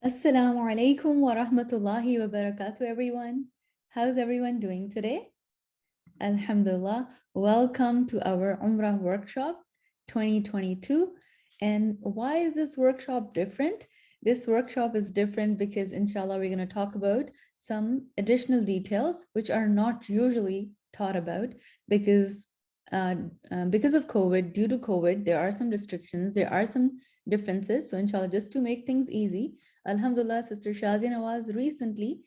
Assalamu alaikum wa rahmatullahi wa barakatuh, everyone. How's everyone doing today? Alhamdulillah. Welcome to our Umrah workshop 2022. And why is this workshop different? This workshop is different because, inshallah, we're going to talk about some additional details which are not usually taught about because uh, because of COVID, due to COVID, there are some restrictions, there are some differences. So, inshallah, just to make things easy, Alhamdulillah, Sister Shazia Nawaz recently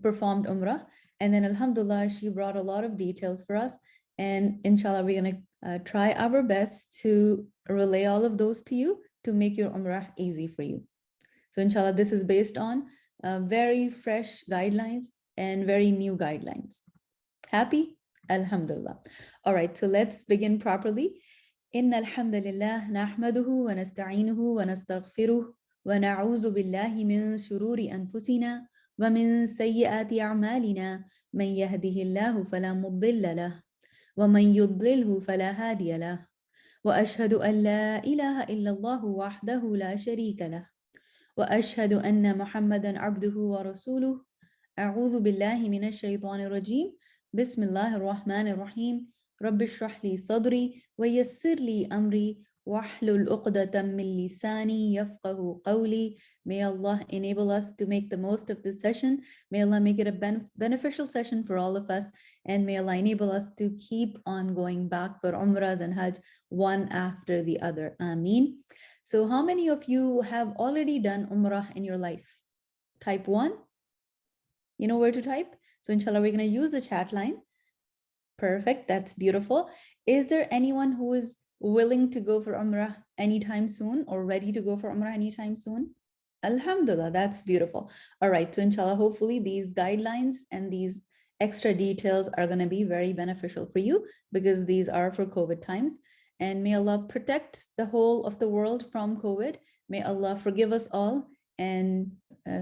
performed Umrah. And then, Alhamdulillah, she brought a lot of details for us. And inshallah, we're going to try our best to relay all of those to you to make your Umrah easy for you. So, inshallah, this is based on very fresh guidelines and very new guidelines. Happy? Alhamdulillah. All right, so let's begin properly. إن الحمد لله نحمده ونستعينه ونستغفره ونعوذ بالله من شرور أنفسنا ومن سيئات أعمالنا من يهده الله فلا مضل له ومن يضلله فلا هادي له وأشهد أن لا إله إلا الله وحده لا شريك له وأشهد أن محمدا عبده ورسوله أعوذ بالله من الشيطان الرجيم بسم الله الرحمن الرحيم رب اشرح لي صدري ويسر لي أمري واحلل عقدة من لساني يفقه قولي. May Allah enable us to make the most of this session. May Allah make it a beneficial session for all of us. And may Allah enable us to keep on going back for Umrahs and Hajj one after the other. Ameen. So how many of you have already done Umrah in your life? Type 1. You know where to type? So inshallah, we're going to use the chat line. Perfect. That's beautiful. Is there anyone who is willing to go for Umrah anytime soon or ready to go for Umrah anytime soon? Alhamdulillah, that's beautiful. All right. So inshallah, hopefully these guidelines and these extra details are going to be very beneficial for you because these are for COVID times. And may Allah protect the whole of the world from COVID. May Allah forgive us all and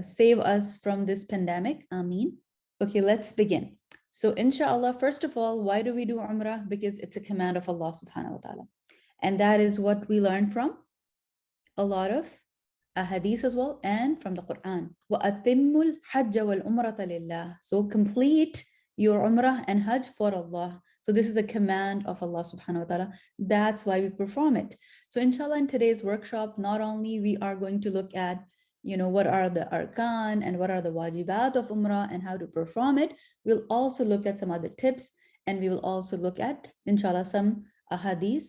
save us from this pandemic. Ameen. Okay, let's begin. So inshallah, first of all, why do we do Umrah? Because it's a command of Allah subhanahu wa ta'ala. And that is what we learn from a lot of hadith as well and from the Quran. وَأَتِمُّ الْحَجَّ وَالْأُمْرَةَ لِلَّهِ. So complete your Umrah and Hajj for Allah. So this is a command of Allah subhanahu wa ta'ala. That's why we perform it. So inshallah, in today's workshop, not only we are going to look at what are the arkan and what are the wajibat of Umrah and how to perform it, we'll also look at some other tips and we will also look at, inshallah, some ahadith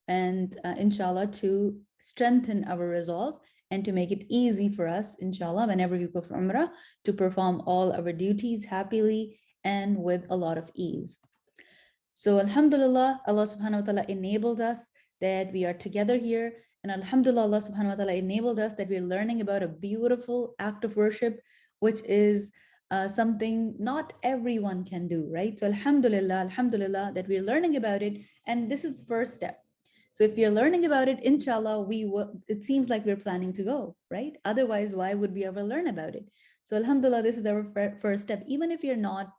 and inshallah to strengthen our resolve and to make it easy for us, inshallah, whenever we go for Umrah, to perform all our duties happily and with a lot of ease. So alhamdulillah, Allah subhanahu wa ta'ala enabled us that we are together here. And alhamdulillah, Allah subhanahu wa ta'ala enabled us that we're learning about a beautiful act of worship, which is something not everyone can do, right? So alhamdulillah that we're learning about it. And this is the first step. So if you're learning about it, inshallah, it seems like we're planning to go, right? Otherwise, why would we ever learn about it? So alhamdulillah, this is our first step. Even if you're not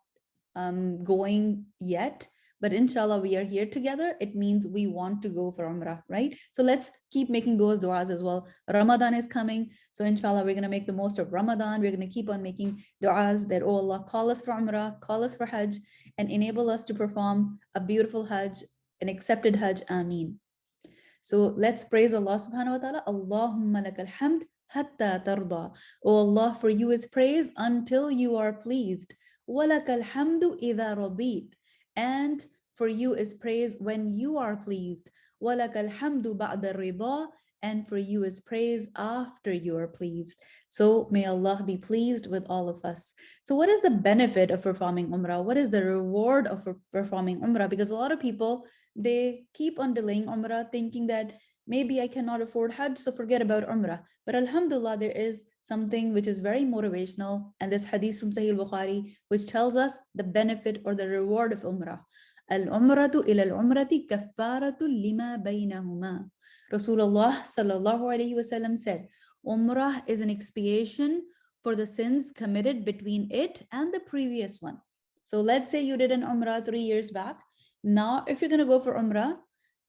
going yet, but inshallah, we are here together. It means we want to go for Umrah, right? So let's keep making those du'as as well. Ramadan is coming. So inshallah, we're going to make the most of Ramadan. We're going to keep on making du'as that, oh Allah, call us for Umrah, call us for Hajj, and enable us to perform a beautiful Hajj, an accepted Hajj. Ameen. So let's praise Allah subhanahu wa ta'ala. Allahumma lakal hamd hatta tarda. Oh Allah, for you is praise until you are pleased. Walakal hamdu idha radit. And for you is praise when you are pleased. Walakal hamdu ba'da rida. And for you is praise after you are pleased. So may Allah be pleased with all of us. So what is the benefit of performing Umrah? What is the reward of performing Umrah? Because a lot of people, they keep on delaying Umrah thinking that maybe I cannot afford Hajj, so forget about Umrah. But alhamdulillah, there is something which is very motivational, and this hadith from Sahih Bukhari, which tells us the benefit or the reward of Umrah. Al-umratu ila al-umrati kaffaratu lima baynahuma. Rasulullah sallallahu alayhi wasallam said, Umrah is an expiation for the sins committed between it and the previous one. So let's say you did an Umrah 3 years back. Now, if you're going to go for Umrah,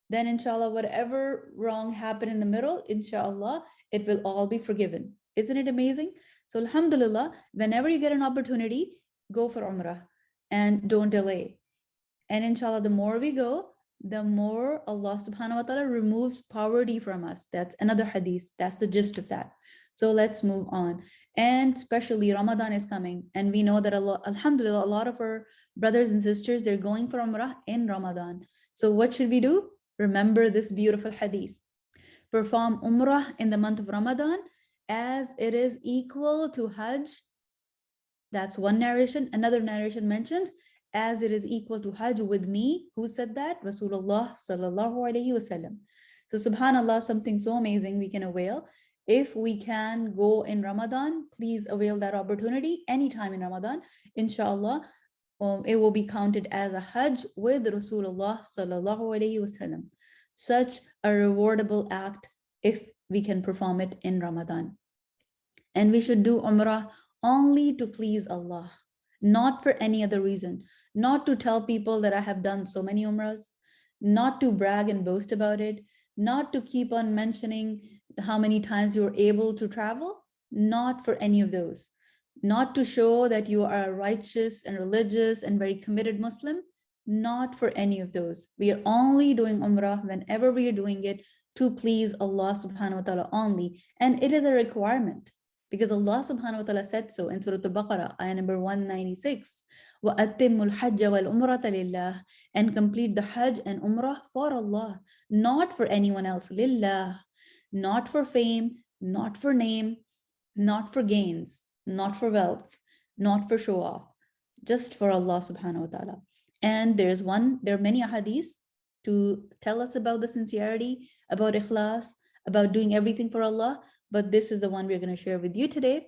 then inshallah, whatever wrong happened in the middle, inshallah, it will all be forgiven. Isn't it amazing? So alhamdulillah, whenever you get an opportunity, go for Umrah and don't delay. And inshallah, the more we go, the more Allah subhanahu wa ta'ala removes poverty from us. That's another hadith. That's the gist of that. So let's move on. And especially Ramadan is coming. And we know that Allah, alhamdulillah, a lot of our brothers and sisters, they're going for Umrah in Ramadan. So what should we do? Remember this beautiful hadith. Perform Umrah in the month of Ramadan as it is equal to Hajj. That's one narration. Another narration mentions as it is equal to Hajj with me. Who said that? Rasulullah sallallahu alaihi wasallam. So subhanallah, something so amazing we can avail. If we can go in Ramadan, please avail that opportunity anytime in Ramadan. Inshallah, it will be counted as a Hajj with Rasulullah sallallahu alaihi wasallam. Such a rewardable act if we can perform it in Ramadan. And we should do Umrah only to please Allah, not for any other reason, not to tell people that I have done so many Umrahs, not to brag and boast about it, not to keep on mentioning how many times you were able to travel, not for any of those, not to show that you are a righteous and religious and very committed Muslim, not for any of those. We are only doing Umrah whenever we are doing it to please Allah subhanahu wa ta'ala only. And it is a requirement. Because Allah subhanahu wa ta'ala said so in Surah Al-Baqarah, ayah number 196, وَأَتِّمُّ الْحَجَّ وَالْأُمْرَةَ لِلَّهِ, and complete the Hajj and Umrah for Allah, not for anyone else, lillah, not for fame, not for name, not for gains, not for wealth, not for show off, just for Allah subhanahu wa ta'ala. And there are many ahadiths to tell us about the sincerity, about Ikhlaas, about doing everything for Allah. But this is the one we're going to share with you today.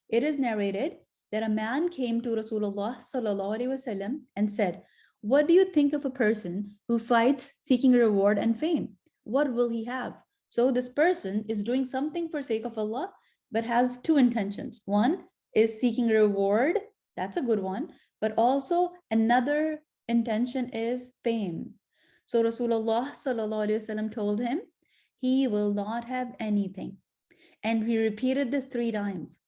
It is narrated that a man came to Rasulullah sallallahu alaihi wasallam and said, "What do you think of a person who fights seeking reward and fame? What will he have?" So this person is doing something for sake of Allah, but has two intentions. One is seeking reward. That's a good one. But also another intention is fame. So Rasulullah sallallahu alaihi wasallam told him, he will not have anything. And he repeated this 3 times.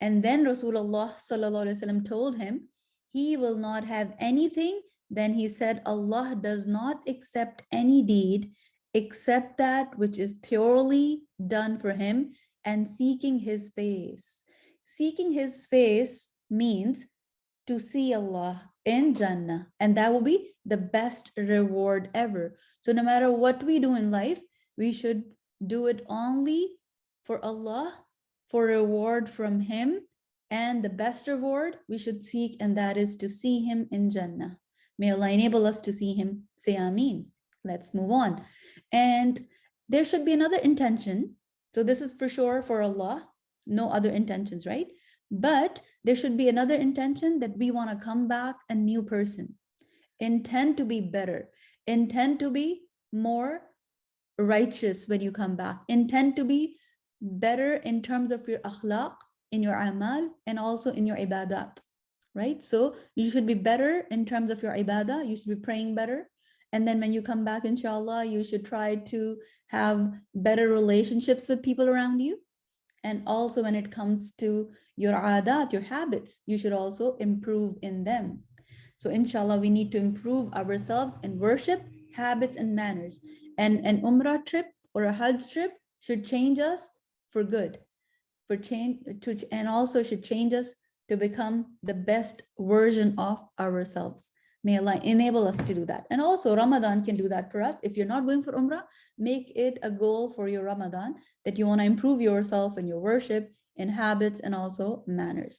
And then Rasulullah sallallahu alaihi wasallam told him, he will not have anything. Then he said, Allah does not accept any deed except that which is purely done for him and seeking his face. Seeking his face means to see Allah in Jannah, and that will be the best reward ever. So no matter what we do in life, we should do it only for Allah, for reward from Him, and the best reward we should seek, and that is to see Him in Jannah. May Allah enable us to see Him. Say Ameen. Let's move on. And there should be another intention. So this is for sure for Allah, no other intentions, right? But there should be another intention that we want to come back a new person. Intend to be better. Intend to be more righteous when you come back. Intend to be better in terms of your akhlaq, in your amal, and also in your ibadat, right? So you should be better in terms of your ibadah. You should be praying better. And then when you come back, inshallah, you should try to have better relationships with people around you. And also when it comes to your adat, your habits, you should also improve in them. So inshallah, we need to improve ourselves in worship, habits, and manners. And an Umrah trip or a Hajj trip should change us for good, and also should change us to become the best version of ourselves. May Allah enable us to do that. And also Ramadan can do that for us. If you're not going for Umrah, make it a goal for your Ramadan that you want to improve yourself in your worship, in habits, and also manners.